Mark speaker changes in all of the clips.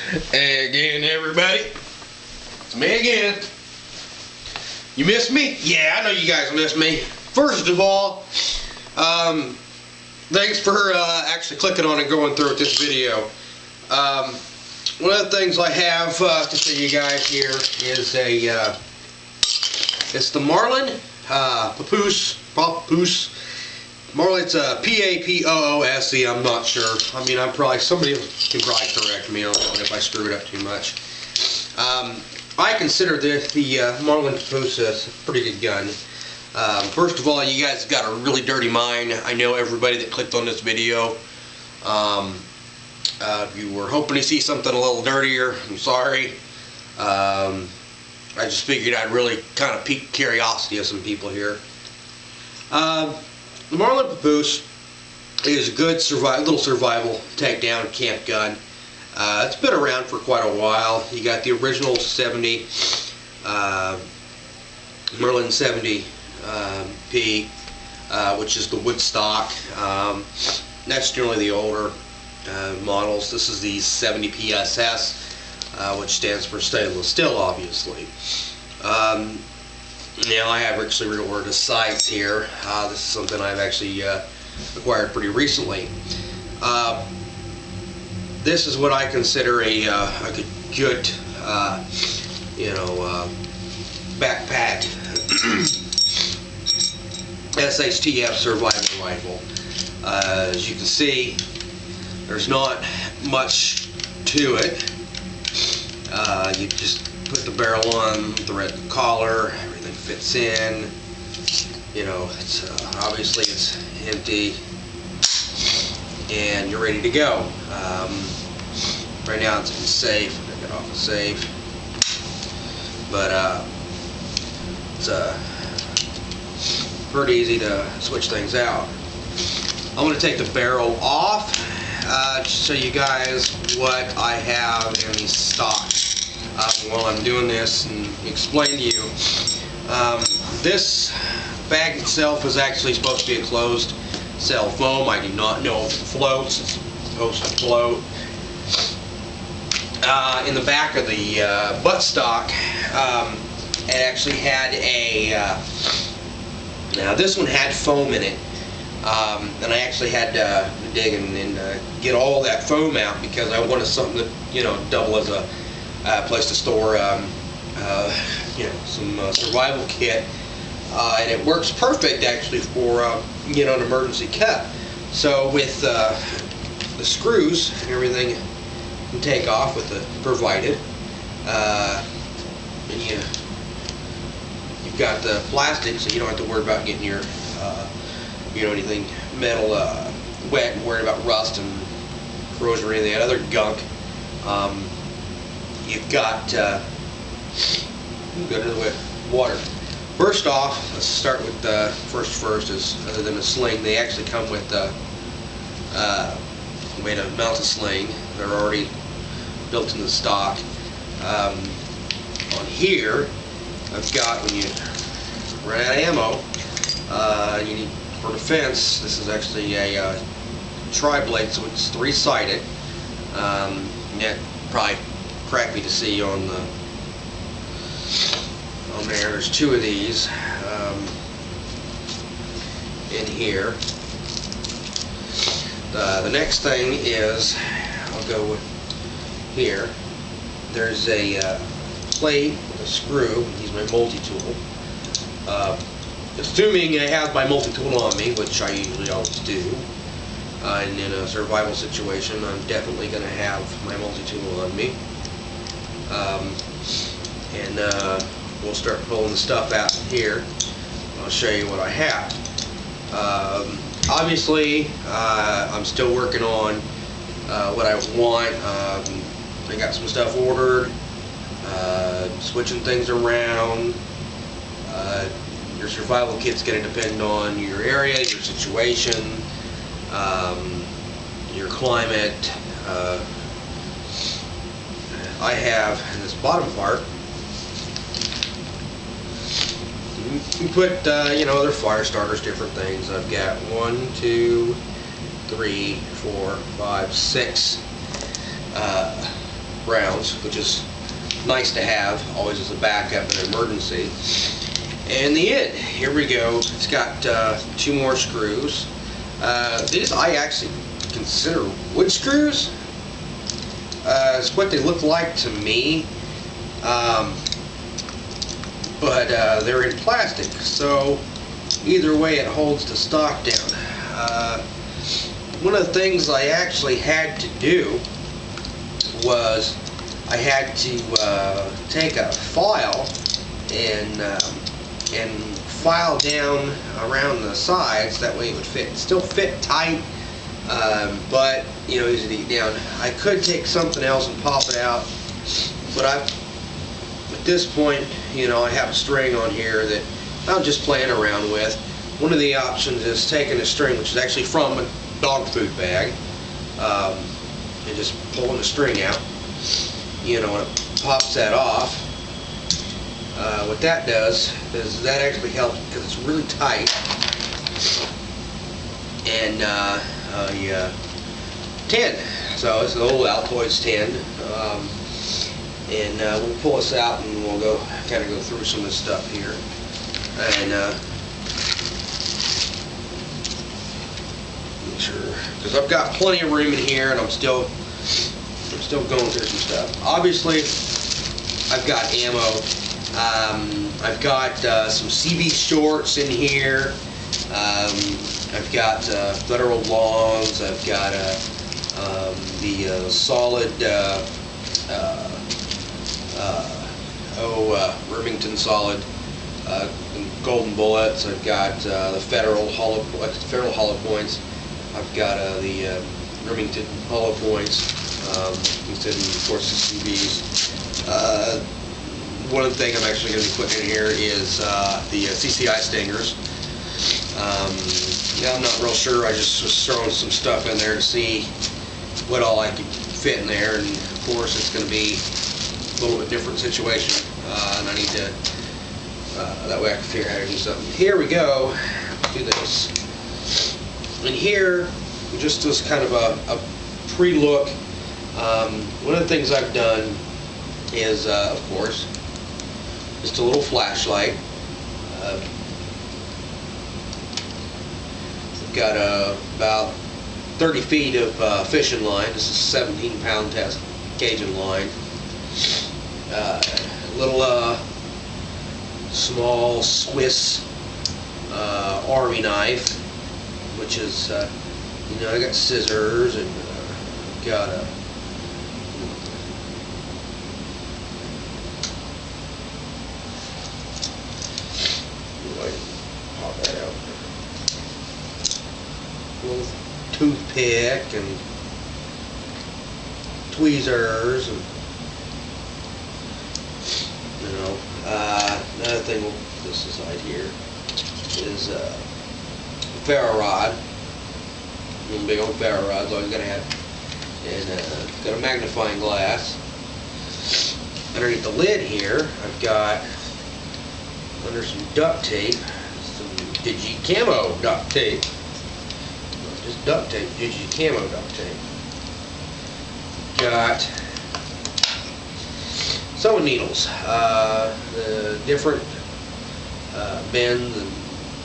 Speaker 1: Hey again, everybody. It's me again. You miss me? Yeah, I know you guys miss me. First of all, thanks for actually clicking on and going through with this video. One of the things I have to show you guys here is it's the Marlin Papoose. Marlin, it's a P-A-P-O-O-S-E, I'm not sure. I mean, somebody can probably correct me on if I screw it up too much. I consider the Marlin Papoose a pretty good gun. First of all, you guys got a really dirty mind. I know everybody that clicked on this video. If you were hoping to see something a little dirtier, I'm sorry. I just figured I'd really kind of pique curiosity of some people here. The Marlin Papoose is a good little survival takedown camp gun. It's been around for quite a while. You got the original 70 Marlin 70 P, which is the wood stock. That's generally the older models. This is the 70 PSS, which stands for stainless steel, obviously. Now I have actually reordered the sights here. This is something I've actually acquired pretty recently. This is what I consider a good backpack SHTF survival rifle. As you can see, there's not much to it. You just put the barrel on, thread the collar, everything fits in. You know, it's obviously it's empty, and you're ready to go. Right now it's in safe. I'm gonna get off the safe, but it's pretty easy to switch things out. I'm going to take the barrel off to show you guys what I have in the stock while I'm doing this and explain to you. This bag itself is actually supposed to be a closed cell foam. I do not know if it floats. It's supposed to float. In the back of the buttstock, it actually had now this one had foam in it, and I actually had to dig and get all that foam out because I wanted something that double as a place to store some survival kit, and it works perfect actually for an emergency cut. So with the screws and everything you take off with the provided, and you've got the plastic, so you don't have to worry about getting your anything metal wet and worried about rust and corrosion or any of that other gunk. You've got go to the water. First off, let's start with the first is, other than a sling, they actually come with a way to mount a sling. They're already built in the stock. On here, I've got, when you run out of ammo, you need, for defense, this is actually a tri-blade, so it's three-sided. That probably crappy to see on there. There's two of these in here. The next thing is, I'll go with here. There's a plate with a screw. Use my multi-tool. Assuming I have my multi-tool on me, which I usually always do, and in a survival situation, I'm definitely going to have my multi-tool on me. And we'll start pulling the stuff out here. I'll show you what I have. Obviously, I'm still working on what I want. I got some stuff ordered, switching things around. Your survival kit's going to depend on your area, your situation, your climate. I have in this bottom part, you put other fire starters, different things. I've got 1, 2, 3, 4, 5, 6 rounds, which is nice to have, always as a backup in an emergency. And the end, here we go. It's got 2 more screws. These I actually consider wood screws. It's what they look like to me, but they're in plastic, so either way it holds the stock down. One of the things I actually had to do was I had to take a file and file down around the sides, that way it would still fit tight, but you know, easy to get down. I could take something else and pop it out, but at this point, you know, I have a string on here that I'm just playing around with. One of the options is taking a string, which is actually from a dog food bag, and just pulling the string out. You know, and it pops that off. What that does is that actually helps because it's really tight. And tin. So it's an old Altoids tin. And we'll pull this out and we'll kind of go through some of this stuff here. And make sure, because I've got plenty of room in here, and I'm still going through some stuff. Obviously, I've got ammo. I've got some CB shorts in here. I've got Federal longs. I've got the solid Remington solid golden bullets. I've got the Federal hollow points. I've got the Remington hollow points. Instead of course the CBs. One of the things I'm actually going to be putting in here is the CCI stingers. Yeah, I'm not real sure. I just was throwing some stuff in there to see what all I could fit in there, and of course it's going to be a little bit different situation, and I need to that way I can figure out how to do something. Here we go. Let's do this. And here, just as kind of a pre-look, one of the things I've done is, of course, just a little flashlight. We've got about 30 feet of fishing line. This is a 17-pound test Cajun line. Little small Swiss army knife, which is, you know, I got scissors, and got a pop that out. A little toothpick and tweezers, and you know, another thing we'll put this aside here is a ferro rod. One big old ferro rod's all you gotta have, and got a magnifying glass. Underneath the lid here, I've got under some duct tape, some Digi-Camo duct tape. Not just duct tape, Digi-Camo duct tape. Got sewing needles, the different bends and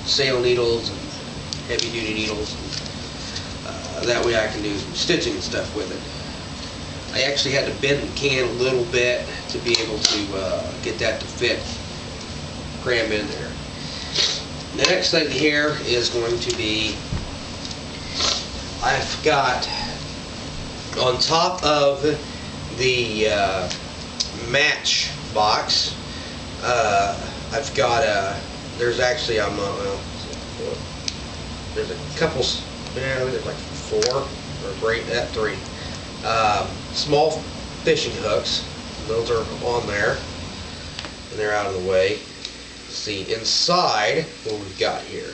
Speaker 1: sail needles and heavy duty needles. That way I can do some stitching and stuff with it. I actually had to bend the can a little bit to be able to get that to fit, cram in there. The next thing here is going to be, I've got on top of the match box, I've got there's actually there's a couple, there's like 4 or three small fishing hooks. Those are on there, and they're out of the way. See inside what we've got here.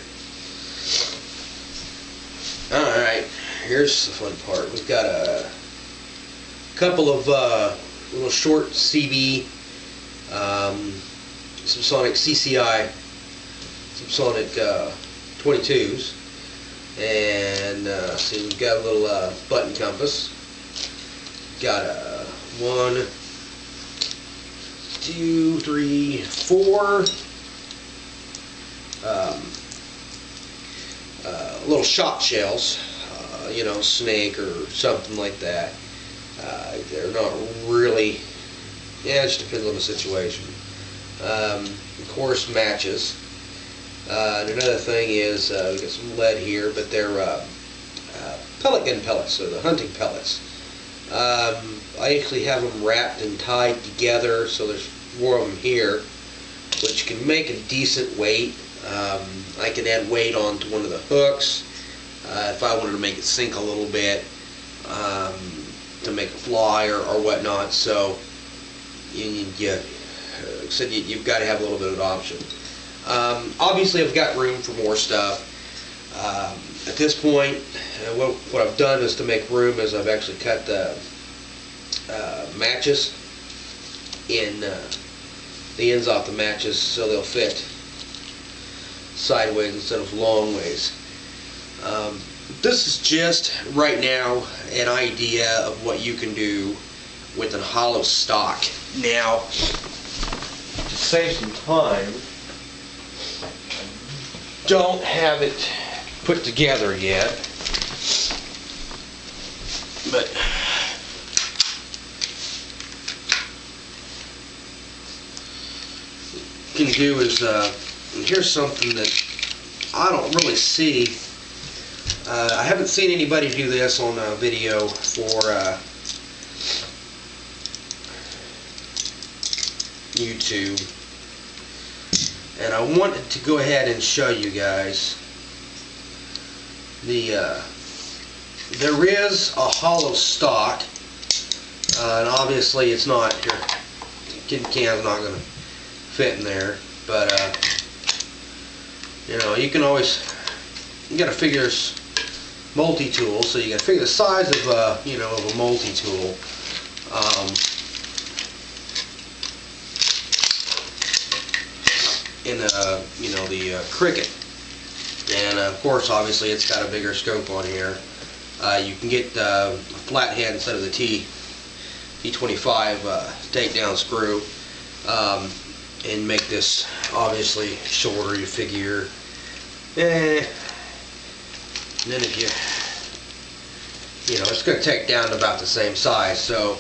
Speaker 1: Alright, here's the fun part. We've got a couple of little short CB subsonic CCI subsonic 22s, and see, we've got a little button compass, got a 1, 2, 3, 4 little shot shells, you know, snake or something like that. They're not really, yeah, it just depends on the situation. Of course, matches. And another thing is, we got some lead here, but they're pellet gun pellets, so the hunting pellets. I actually have them wrapped and tied together, so there's 4 of them here, which can make a decent weight. I can add weight onto one of the hooks if I wanted to make it sink a little bit, to make it fly or whatnot. So you've got to have a little bit of an option. Obviously, I've got room for more stuff. At this point, what I've done is to make room is I've actually cut the matches in the ends off the matches so they'll fit sideways instead of long ways. This is just right now an idea of what you can do with a hollow stock. Now, to save some time, don't have it put together yet, but what you can do is here's something that I don't really see. I haven't seen anybody do this on a video for YouTube, and I wanted to go ahead and show you guys the there is a hollow stock, and obviously it's not here. Tin can's not going to fit in there, but you know, you can always, you got to figure this multi-tool, so you got to figure the size of you know, of a multi-tool. In you know, the Crickett, and of course, obviously, it's got a bigger scope on here. You can get a flathead instead of the T25 takedown screw, and make this obviously shorter. You figure, and then if you know, it's going to take down to about the same size. So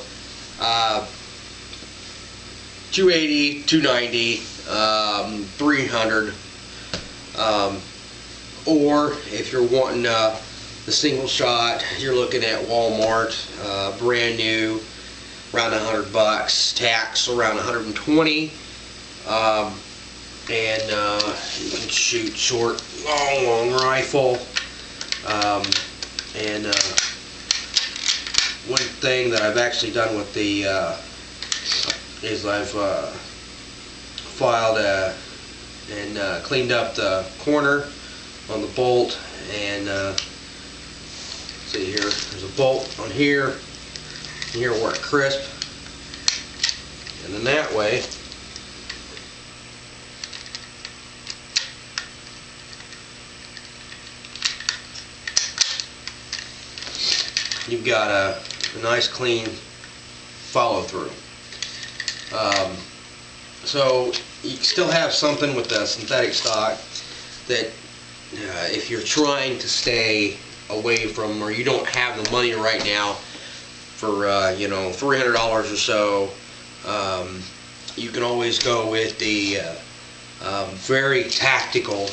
Speaker 1: 280, 290, 300, or if you're wanting the single shot, you're looking at Walmart, brand new, around $100, tax around 120, and you can shoot short, long rifle. And one thing that I've actually done with the is I've filed and cleaned up the corner on the bolt, and see here, there's a bolt on here, and here where it crisp, and then that way you've got a nice clean follow through. So you still have something with the synthetic stock that if you're trying to stay away from, or you don't have the money right now for you know, $300 or so, you can always go with the very tactical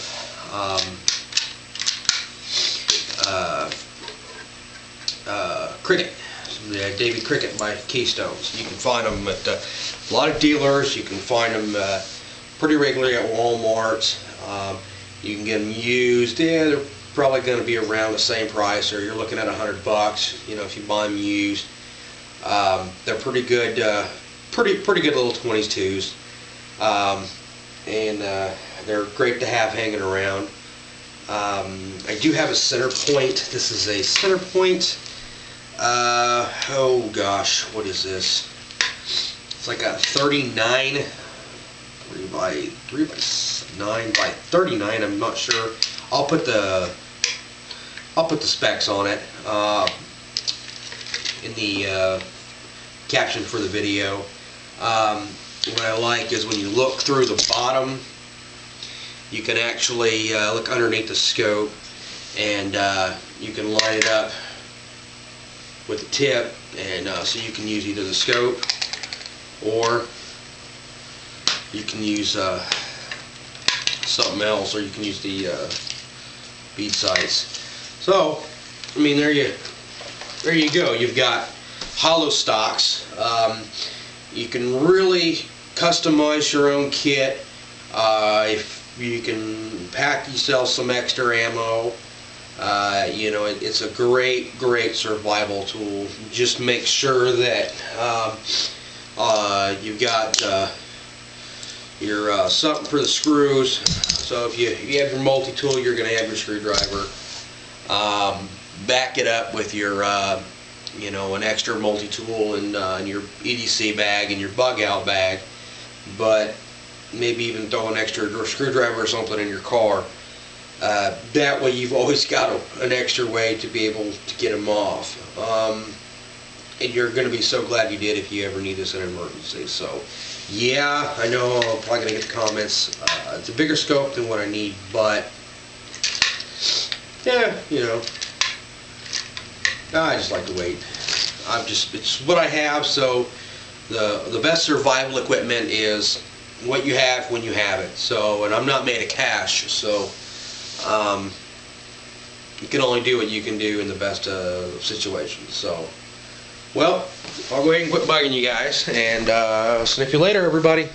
Speaker 1: Crickett, the Davey Crickett by Keystones. You can find them at a lot of dealers. You can find them pretty regularly at Walmart. You can get them used. Yeah, they're probably going to be around the same price, or you're looking at $100. You know, if you buy them used, they're pretty good. Pretty good little 22s, and they're great to have hanging around. I do have a center point. This is a center point. Oh gosh, what is this? It's like a 39, 3 by 9 by 39. I'm not sure. I'll put the specs on it in the caption for the video. What I like is when you look through the bottom, you can actually look underneath the scope, and you can line it up with the tip, and so you can use either the scope or you can use something else, or you can use the bead sights. So, I mean, there you go. You've got hollow stocks. You can really customize your own kit. If you can pack yourself some extra ammo, you know, it's a great survival tool. Just make sure that you've got your something for the screws. So if you have your multi-tool, you're going to have your screwdriver. Back it up with your you know, an extra multi-tool and your EDC bag and your bug out bag, but maybe even throw an extra screwdriver or something in your car. That way you've always got an extra way to be able to get them off. And you're going to be so glad you did if you ever need this in an emergency. So yeah, I know I'm probably going to get the comments. It's a bigger scope than what I need, but yeah, you know, I just like to wait. It's what I have. So the best survival equipment is what you have when you have it. So, and I'm not made of cash, so you can only do what you can do in the best situations. So, well, I'll go ahead and quit bugging you guys, and sniff you later, everybody.